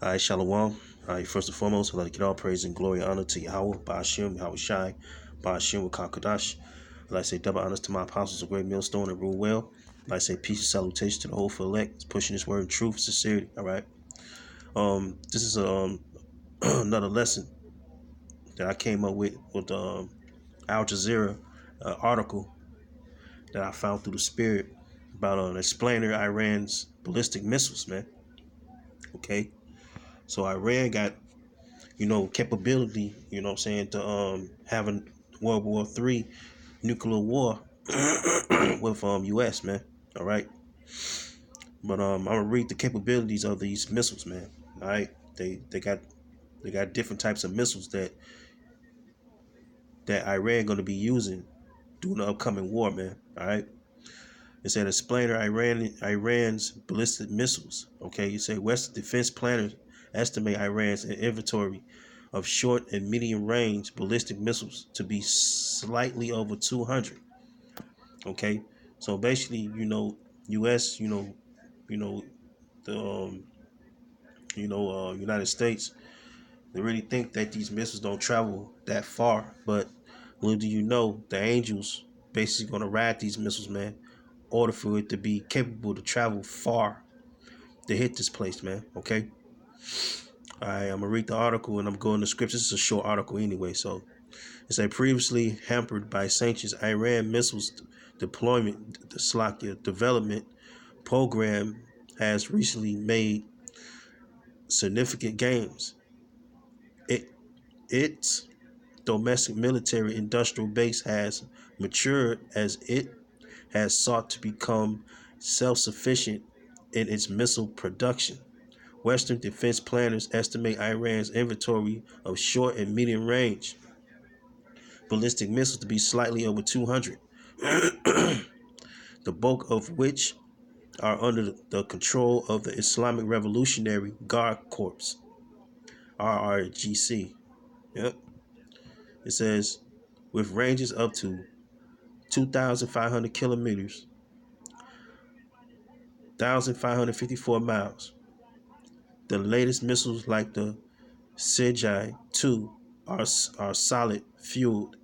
All right, Shalom. All right, first and foremost, I'd like to get all praise and glory and honor to Yahweh, Ba'ashem, Yahweh Shai, Ba'ashem, Wakakadash. I'd like to say double honors to my apostles, a great millstone and rule well. I'd like to say peace and salutation to the whole for elect, pushing this word in truth and sincerity. All right. This is another lesson that I came up with Al Jazeera article that I found through the spirit about explaining Iran's ballistic missiles, man. Okay. So Iran got capability, what I'm saying, to have a World War III nuclear war with US, man. All right. But I'm gonna read the capabilities of these missiles, man. All right. They got different types of missiles that Iran gonna be using during the upcoming war, man. All right. It said explainer Iran's ballistic missiles. Okay, you say Western defense planners estimate Iran's inventory of short and medium range ballistic missiles to be slightly over 200. Okay, so basically, U.S. The United States, they really think that these missiles don't travel that far, but little do you know, the Angels basically gonna ride these missiles, man, in order for it to be capable to travel far to hit this place, man. Okay. All right, I'm gonna read the article and I'm going to scriptures. It's a short article anyway, so it's a previously hampered by sanctions. Iran missiles deployment, the Slovakia development program has recently made significant gains. Its domestic military industrial base has matured as it has sought to become self-sufficient in its missile production. Western defense planners estimate Iran's inventory of short and medium range ballistic missiles to be slightly over 200, the bulk of which are under the control of the Islamic Revolutionary Guard Corps, RRGC. Yep. It says, with ranges up to 2,500 kilometers, 1,554 miles. The latest missiles like the Sejai-2 are solid fueled.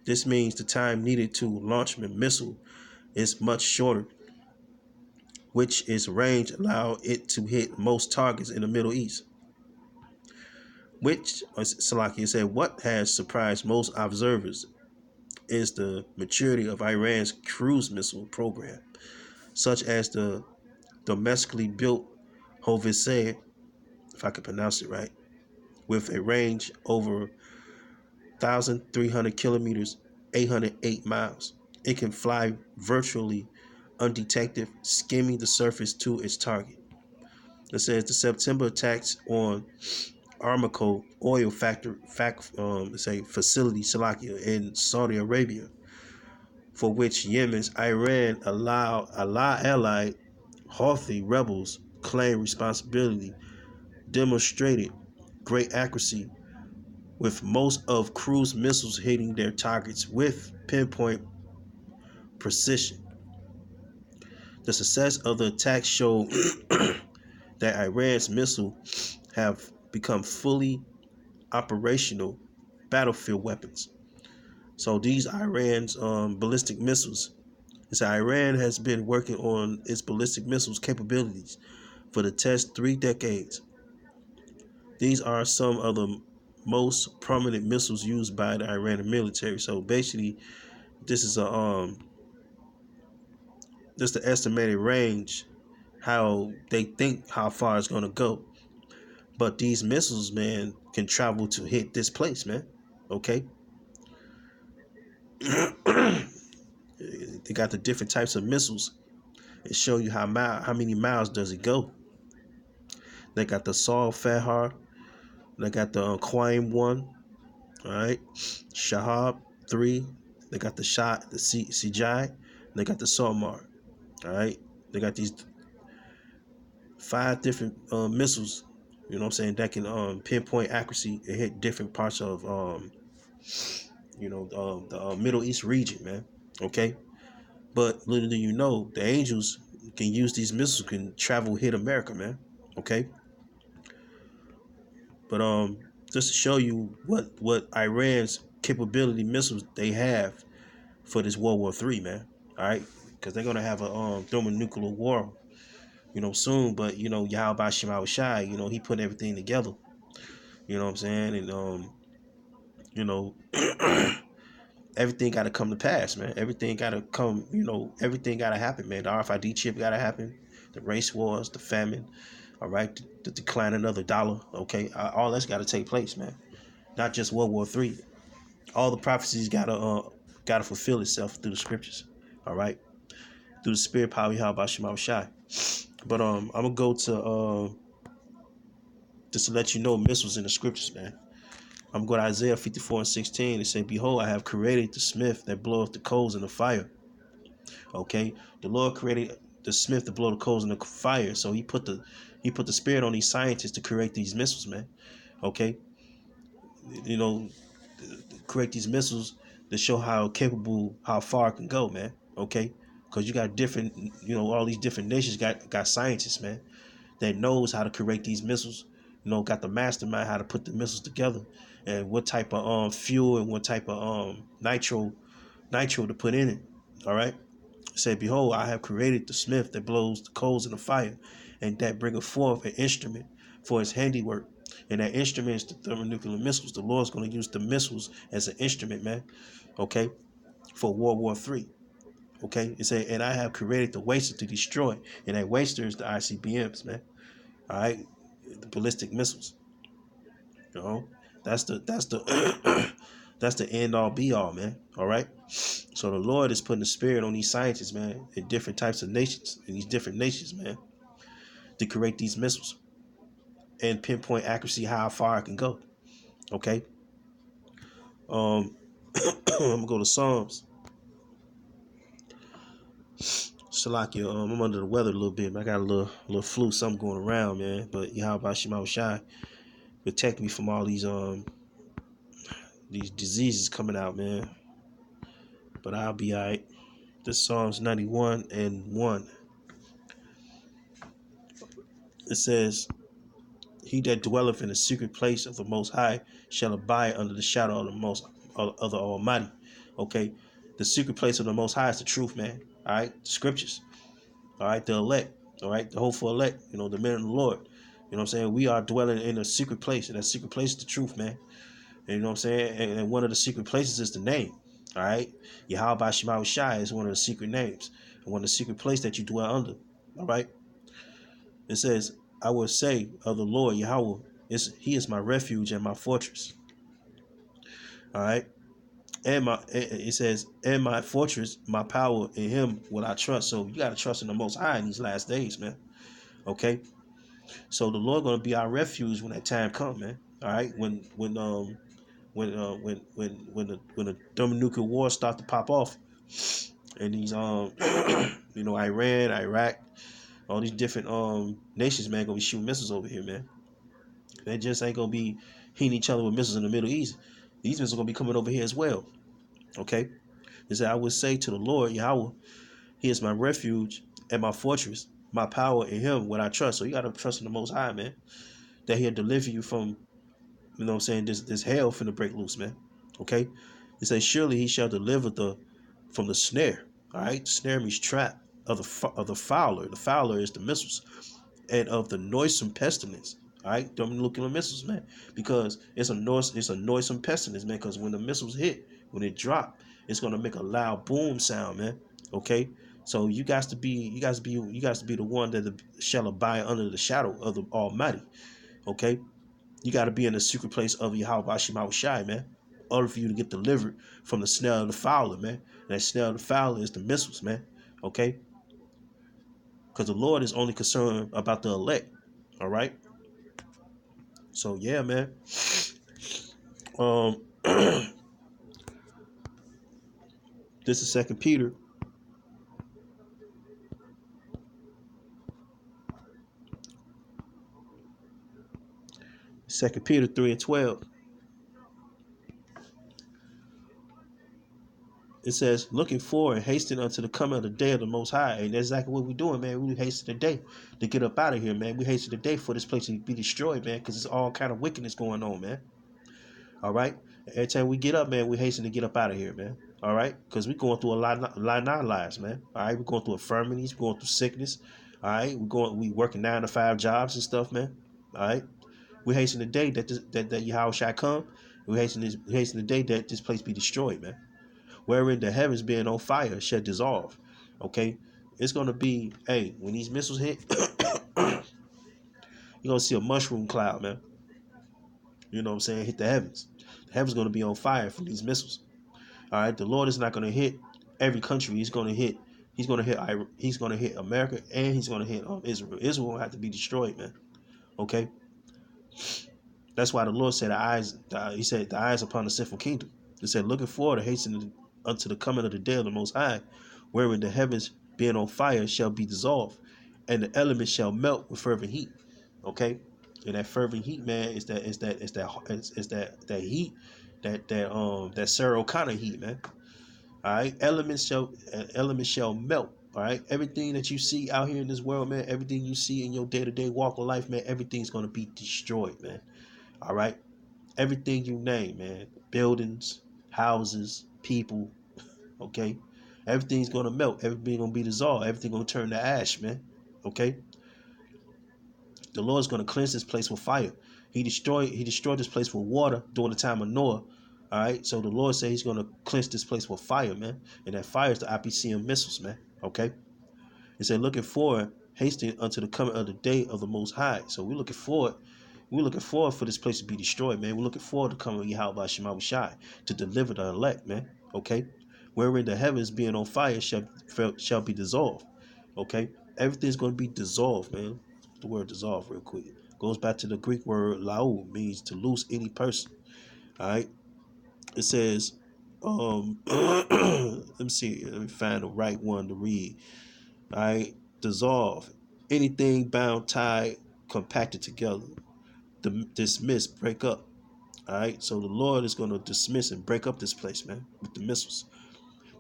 This means the time needed to launch a missile is much shorter, which its range allow it to hit most targets in the Middle East. Which, Salakia said, what has surprised most observers is the maturity of Iran's cruise missile program, such as the domestically built Hovisay, if I can pronounce it right, with a range over 1,300 kilometers, 808 miles. It can fly virtually undetected, skimming the surface to its target. It says the September attacks on Aramco oil facility, Salakia, in Saudi Arabia, for which Yemen's Iran allied Houthi rebels claim responsibility, demonstrated great accuracy, with most of cruise missiles hitting their targets with pinpoint precision. The success of the attack showed that Iran's missiles have become fully operational battlefield weapons. So these Iran's ballistic missiles, Iran has been working on its ballistic missiles capabilities for the past 3 decades. These are some of the most prominent missiles used by the Iranian military. So basically, this is just the estimated range, how they think how far it's gonna go. But these missiles, man, can travel to hit this place, man. Okay. They got the different types of missiles. It show you how many miles does it go. They got the Saul Fahar. They got the Qaim 1. All right. Shahab 3. They got the Sijai. They got the Salmar. All right. They got these 5 different missiles, that can pinpoint accuracy and hit different parts of the Middle East region, man. Okay. But little do you know, the Angels can use these missiles, can travel, hit America, man. Okay. But just to show you what Iran's capability missiles they have for this World War III, man. All right, because they're gonna have a thermonuclear war, soon. But Yahweh Shema Shai, he put everything together. You know what I'm saying? And you know, everything got to come to pass, man. Everything got to come. Everything got to happen, man. The RFID chip got to happen. The race wars, the famine, all right, the decline of another dollar. Okay, all that's got to take place, man. Not just World War III. All the prophecies gotta fulfill itself through the scriptures. All right, through the spirit power, how about Shema Shai. But I'm gonna go to just to let you know missiles in the scriptures, man. I'm going to Isaiah 54:16. It say, "Behold, I have created the smith that bloweth the coals in the fire." Okay, the Lord created the smith to blow the coals in the fire. So he put the spirit on these scientists to create these missiles, man. Okay, you know, create these missiles to show how far it can go, man. Okay, because you got different, all these different nations got scientists, man, that knows how to create these missiles. Got the mastermind how to put the missiles together, and what type of fuel and what type of nitro to put in it. All right. It said, "Behold, I have created the smith that blows the coals in the fire, and that bringeth forth an instrument for his handiwork." And that instrument is the thermonuclear missiles. The Lord's going to use the missiles as an instrument, man. Okay, for World War III. Okay, it said, "And I have created the waster to destroy," and that waster is the ICBMs, man. All right, the ballistic missiles. You know, that's the that's the end all be all, man. All right. So the Lord is putting the spirit on these scientists, man, in different types of nations, in these different nations, man, to create these missiles and pinpoint accuracy how far it can go. Okay. I'm gonna go to Psalms. Salakia, I'm under the weather a little bit. I got a little flu, something going around, man. But Yahweh Shema Shai protect me from all these diseases coming out, man. But I'll be alright. This Psalms 91:1. It says, "He that dwelleth in the secret place of the Most High shall abide under the shadow of the Almighty." Okay, the secret place of the Most High is the truth, man. All right, the scriptures. All right, the elect. All right, the hopeful elect. The men of the Lord. You know what I'm saying? We are dwelling in a secret place, and that secret place is the truth, man. And you know what I'm saying? And one of the secret places is the name. All right, Yahweh Shema Shai is one of the secret names, and one of the secret places that you dwell under. All right. It says, "I will say of the Lord Yahweh, He is my refuge and my fortress." All right. It says, "And my fortress, my power, in Him will I trust." So you got to trust in the Most High in these last days, man. Okay. So the Lord gonna be our refuge when that time comes, man. All right. When the thermonuclear war start to pop off, and these Iran, Iraq, all these different nations, man, gonna be shooting missiles over here, man. They just ain't gonna be hitting each other with missiles in the Middle East. These missiles are gonna be coming over here as well. Okay? He said, "I would say to the Lord, Yahweh, He is my refuge and my fortress, my power in Him would I trust." So you gotta trust in the Most High, man. That He'll deliver you from, this hell finna break loose, man. Okay? He says, "Surely He shall deliver from the snare." All right? The snare means trap of the fowler. The fowler is the missiles, and of the noisome pestilence. All right, don't look at the missiles, man, because it's a noisome pestilence, man. Because when the missiles hit, when it drop, it's gonna make a loud boom sound, man. Okay, so you guys to be the one that shall abide under the shadow of the Almighty. Okay, you got to be in the secret place of Yahweh Shema Shai, man. In order for you to get delivered from the snare of the fowler, man. And that snare of the fowler is the missiles, man. Okay, because the Lord is only concerned about the elect. All right. So yeah, man. Um, this is Second Peter. Second Peter 3:12. It says, looking forward and hastening unto the coming of the day of the Most High. And that's exactly what we're doing, man. We hasten the day to get up out of here, man. We hasten the day for this place to be destroyed, man, because it's all kind of wickedness going on, man. All right? Every time we get up, man, we hasten to get up out of here, man. All right? Because we're going through a lot in our lives, man. All right? We're going through infirmities. We're going through sickness. All right? We working 9 to 5 jobs and stuff, man. All right? We hasten the day that Yahweh shall come. We hasten the day that this place be destroyed, man. Wherein the heavens being on fire shall dissolve. Okay? It's going to be, hey, when these missiles hit, you're going to see a mushroom cloud, man. You know what I'm saying? Hit the heavens. The heavens going to be on fire from these missiles. All right? The Lord is not going to hit every country. He's going to hit America, and he's going to hit Israel. Israel will have to be destroyed, man. Okay? That's why the Lord said he said the eyes upon the sinful kingdom. He said, looking forward to hasten unto the coming of the day of the Most High, wherein the heavens being on fire shall be dissolved, and the elements shall melt with fervent heat. Okay, and that fervent heat, man, is that heat, that Sarah kind of heat, man. All right, elements shall melt. All right, everything that you see out here in this world, man, everything you see in your day-to-day walk of life, man, everything's gonna be destroyed, man. All right, everything you name, man, buildings, houses, people, okay, everything's gonna melt. Everything gonna be dissolved. Everything gonna turn to ash, man. Okay, the Lord's gonna cleanse this place with fire. He destroyed this place with water during the time of Noah. All right, so the Lord said He's gonna cleanse this place with fire, man, and that fire is the ICBM missiles, man. Okay, He said, looking forward, hastening unto the coming of the day of the Most High. So we're looking forward. We're looking forward for this place to be destroyed, man. We're looking forward to coming of Yahweh Shema Shai to deliver the elect, man. Okay, wherein the heavens being on fire shall be dissolved. Okay, everything's going to be dissolved, man. The word dissolve, real quick, goes back to the Greek word lau, means to loose any person. All right, it says, let me see, let me find the right one to read. All right, dissolve, anything bound, tied, compacted together, dismiss, break up. All right, so the Lord is going to dismiss and break up this place, man, with the missiles.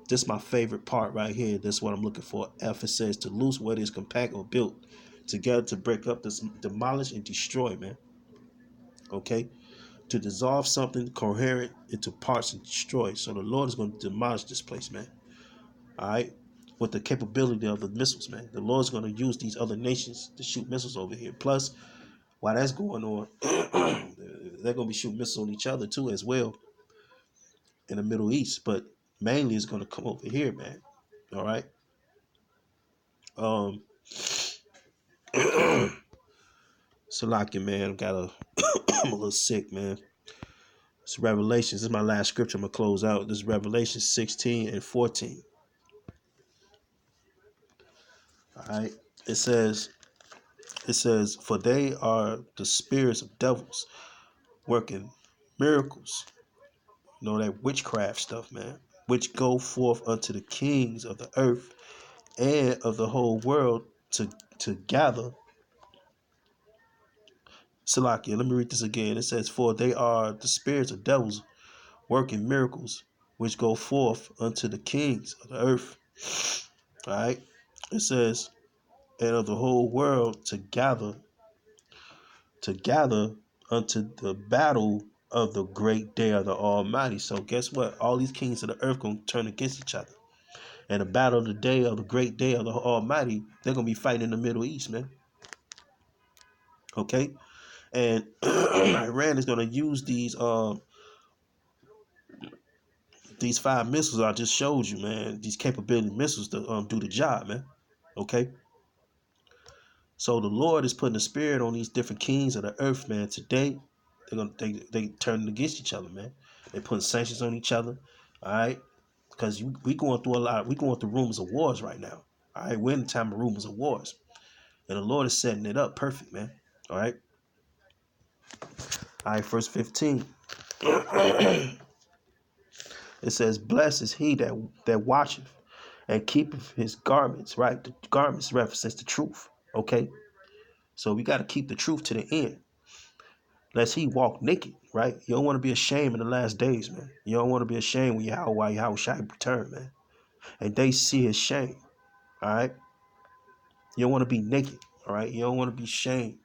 This is my favorite part right here. That's what I'm looking for. F, it says to loose what is compact or built together, to break up, this demolish and destroy, man. Okay, to dissolve something coherent into parts and destroy. So the Lord is going to demolish this place, man. All right, with the capability of the missiles, man. The Lord's going to use these other nations to shoot missiles over here. Plus, while that's going on, they're going to be shooting missiles on each other too as well in the Middle East. But mainly it's going to come over here, man. All right. Salaki, man, I'm a little sick, man. It's Revelations. This is my last scripture. I'm going to close out. This is Revelation 16 and 14. All right. It says, for they are the spirits of devils working miracles. You know, that witchcraft stuff, man, which go forth unto the kings of the earth and of the whole world to gather. Salakia, let me read this again. It says, for they are the spirits of devils working miracles, which go forth unto the kings of the earth. All right. It says, and of the whole world to gather unto the battle of the great day of the Almighty. So guess what? All these kings of the earth gonna turn against each other. And the battle of the day of the great day of the Almighty, they're gonna be fighting in the Middle East, man. Okay? And Iran is gonna use these 5 missiles I just showed you, man. These capability missiles to do the job, man. Okay? So the Lord is putting a spirit on these different kings of the earth, man. Today, they turning against each other, man. They putting sanctions on each other. All right? Because we going through a lot. We going through rumors of wars right now. All right, we're in the time of rumors of wars. And the Lord is setting it up perfect, man. All right. All right, verse 15. It says, blessed is he that watcheth and keepeth his garments, right? The garments represents the truth. Okay. So we got to keep the truth to the end. lest he walk naked, right? You don't want to be ashamed in the last days, man. You don't want to be ashamed when Yahweh shall return, man. And they see his shame, all right? You don't want to be naked, all right? You don't want to be shamed.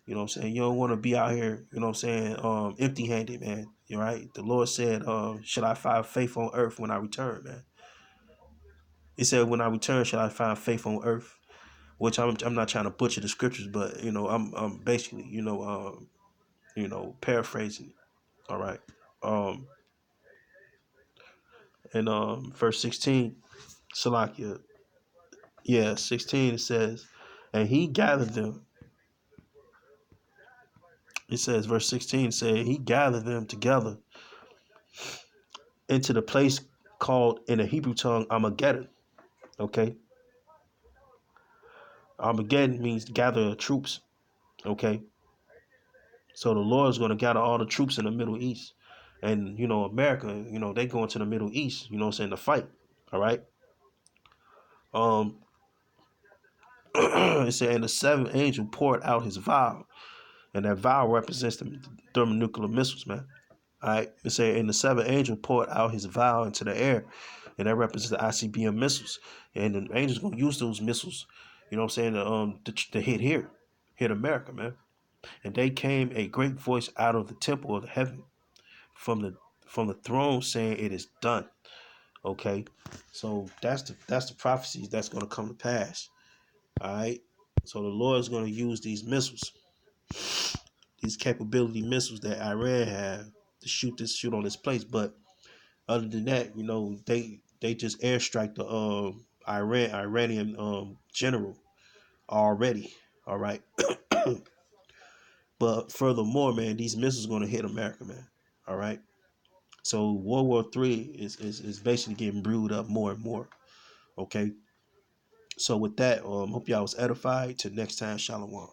You know what I'm saying? You don't want to be out here, you know what I'm saying, empty-handed, man. You're right. The Lord said, should I find faith on earth when I return, man? He said, when I return, shall I find faith on earth? Which I'm not trying to butcher the scriptures, but I'm basically paraphrasing. All right. Um, and verse 16, Salakia, yeah, 16 it says, and he gathered them. It says verse 16 said he gathered them together into the place called in the Hebrew tongue Armageddon. Okay, Armageddon means gather troops. Okay, so the Lord is going to gather all the troops in the Middle East, and America, they go into the Middle East. You know what I'm saying, to fight. All right. Um, it said, and the seventh angel poured out his vial, and that vial represents the thermonuclear missiles, man. All right. It said, and the seventh angel poured out his vial into the air, and that represents the ICBM missiles, and the angel's gonna use those missiles. You know what I'm saying? To hit America, man. And they came a great voice out of the temple of heaven, from the throne, saying, "It is done." Okay, so that's the prophecies that's going to come to pass. All right, so the Lord is going to use these missiles, these capability missiles that Iran have to shoot on this place. But other than that, they just airstrike the Iranian general already. All right, but furthermore, man, these missiles are going to hit America, man. All right. So World War III is basically getting brewed up more and more. Okay. So with that, hope y'all was edified. Till next time, Shalom.